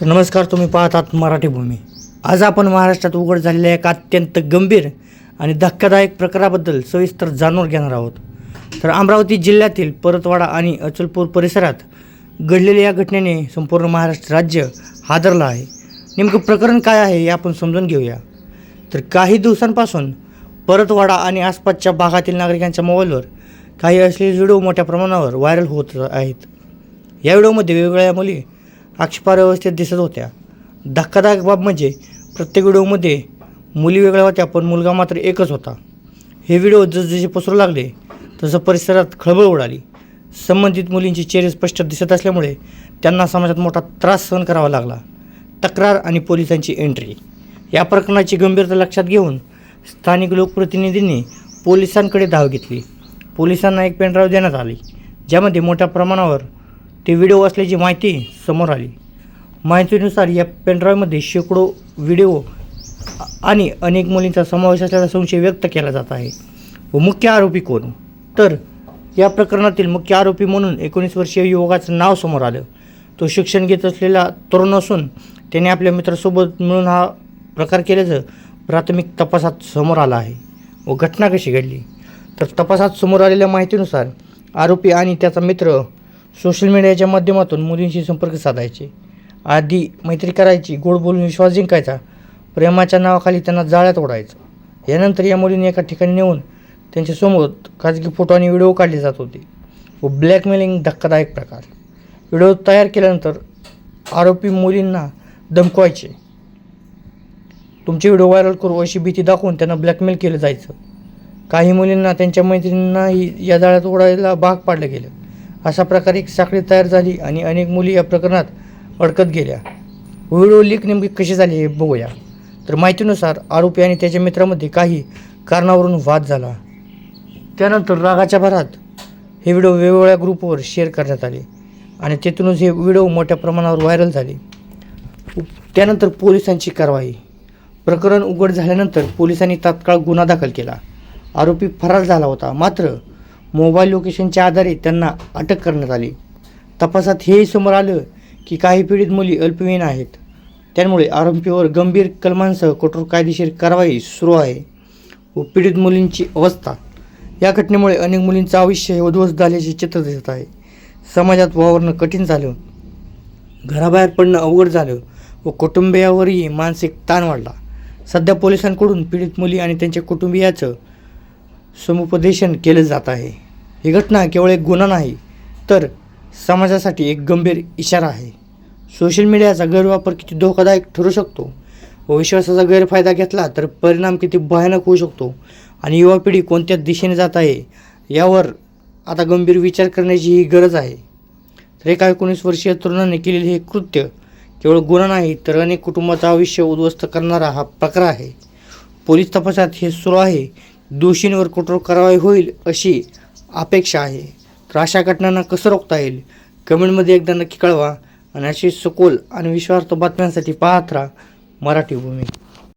तर नमस्कार, तुम्ही पाहतात मराठी भूमी। आज आपण महाराष्ट्रात उघड झालेल्या एक अत्यंत गंभीर आणि धक्कादायक प्रकाराबद्दल सविस्तर जाणून घेणार आहोत। तर अमरावती जिल्ह्यातील परतवाडा आणि अचलपूर परिसरात घडलेल्या या घटनेने संपूर्ण महाराष्ट्र राज्य हादरला आहे। नेमकं प्रकरण काय आहे हे आपण समजून घेऊया। तर काही दिवसांपासून परतवाडा आणि आसपासच्या भागातील नागरिकांच्या मोबाईलवर काही अश्लील व्हिडिओ मोठ्या प्रमाणावर व्हायरल होत आहेत। या व्हिडिओमध्ये वेगवेगळ्या मुली आक्षेपार्ह अवस्थेत दिसत होत्या। धक्कादायक बाब म्हणजे प्रत्येक व्हिडिओमध्ये मुली वेगळ्या होत्या, पण मुलगा मात्र एकच होता। हे व्हिडिओ जसजसे पसरू लागले तसं परिसरात खळबळ उडाली। संबंधित मुलींचे चेहरे स्पष्ट दिसत असल्यामुळे त्यांना समाजात मोठा त्रास सहन करावा लागला। तक्रार आणि पोलिसांची एंट्री। या प्रकरणाची गंभीरता लक्षात घेऊन स्थानिक लोकप्रतिनिधींनी पोलिसांकडे धाव घेतली। पोलिसांना एक पेनड्राईव्ह देण्यात आली, ज्यामध्ये मोठ्या प्रमाणावर ते व्हिडिओ असल्याची माहिती समोर आली। माहितीनुसार या पेनड्राईव्हमध्ये शेकडो व्हिडिओ आणि अनेक मुलींचा समावेश असल्याचा संशय व्यक्त केला जात आहे। व मुख्य आरोपी कोण? तर या प्रकरणातील मुख्य आरोपी म्हणून 19 वर्षीय युवकाचं नाव समोर आलं। तो शिक्षण घेत असलेला तरुण असून त्याने आपल्या मित्रासोबत मिळून हा प्रकार केल्याचं प्राथमिक तपासात समोर आलं आहे। व घटना कशी घडली? तर तपासात समोर आलेल्या माहितीनुसार आरोपी आणि त्याचा मित्र सोशल मीडियाच्या माध्यमातून मुलींशी संपर्क साधायचे। आधी मैत्री करायची, गोड बोलून विश्वास जिंकायचा, प्रेमाच्या नावाखाली त्यांना जाळ्यात ओढायचं। यानंतर या मुलींनी एका ठिकाणी नेऊन त्यांच्यासमोर खाजगी फोटो आणि व्हिडिओ काढले जात होते। व ब्लॅकमेलिंग धक्कादायक प्रकार। व्हिडिओ तयार केल्यानंतर आरोपी मुलींना धमकवायचे, तुमचे व्हिडिओ व्हायरल करू अशी भीती दाखवून त्यांना ब्लॅकमेल केलं जायचं। काही मुलींना त्यांच्या मैत्रिणींनाही या जाळ्यात ओढायला भाग पाडलं गेलं। अशा प्रकारे एक साखळी तयार झाली आणि अनेक मुली या प्रकरणात अडकत गेल्या। व्हिडिओ लीक नेमके कसे झाले हे बघूया। तर माहितीनुसार आरोपी आणि त्याच्या मित्रामध्ये काही कारणावरून वाद झाला। त्यानंतर रागाच्या भरात हे व्हिडिओ वेगवेगळ्या ग्रुपवर शेअर करण्यात आले आणि तेथूनच हे व्हिडिओ मोठ्या प्रमाणावर व्हायरल झाले। त्यानंतर पोलिसांची कारवाई। प्रकरण उघड झाल्यानंतर पोलिसांनी तात्काळ गुन्हा दाखल केला। आरोपी फरार झाला होता, मात्र मोबाईल लोकेशनच्या आधारे त्यांना अटक करण्यात आली। तपासात हेही समोर आलं की काही पीडित मुली अल्पवयीन आहेत, त्यामुळे आरोपीवर गंभीर कलमांसह कठोर कायदेशीर कारवाई सुरू आहे। व पीडित मुलींची अवस्था। या घटनेमुळे अनेक मुलींचं आयुष्य उद्ध्वस्त झाल्याचे चित्र दिसत आहे। समाजात वावरणं कठीण झालं, घराबाहेर पडणं अवघड झालं व कुटुंबियावरही मानसिक ताण वाढला। सध्या पोलिसांकडून पीडित मुली आणि त्यांच्या कुटुंबियाचं समुपदेशन केलं जात आहे। ही घटना केवळ एक गुन्हा नाही, तर समाजासाठी एक गंभीर इशारा आहे। सोशल मीडियाचा गैरवापर किती धोकादायक ठरू शकतो व विश्वासाचा गैरफायदा घेतला तर परिणाम किती भयानक होऊ शकतो आणि युवा पिढी कोणत्या दिशेने जात आहे यावर आता गंभीर विचार करण्याची ही गरज आहे। तर एका 19 वर्षीय तरुणाने केलेले हे कृत्य केवळ गुन्हा नाही, तर अनेक कुटुंबाचं आयुष्य उद्ध्वस्त करणारा हा प्रकार आहे। पोलीस तपासात हे सुरू आहे। दोषींवर कठोर कारवाई होईल अशी अपेक्षा आहे। तर अशा घटनांना कसं रोखता येईल कमेंटमध्ये एकदा नक्की कळवा आणि अशी सखोल आणि विश्वासार्ह बातम्यांसाठी पाहत राहा मराठी भूमी।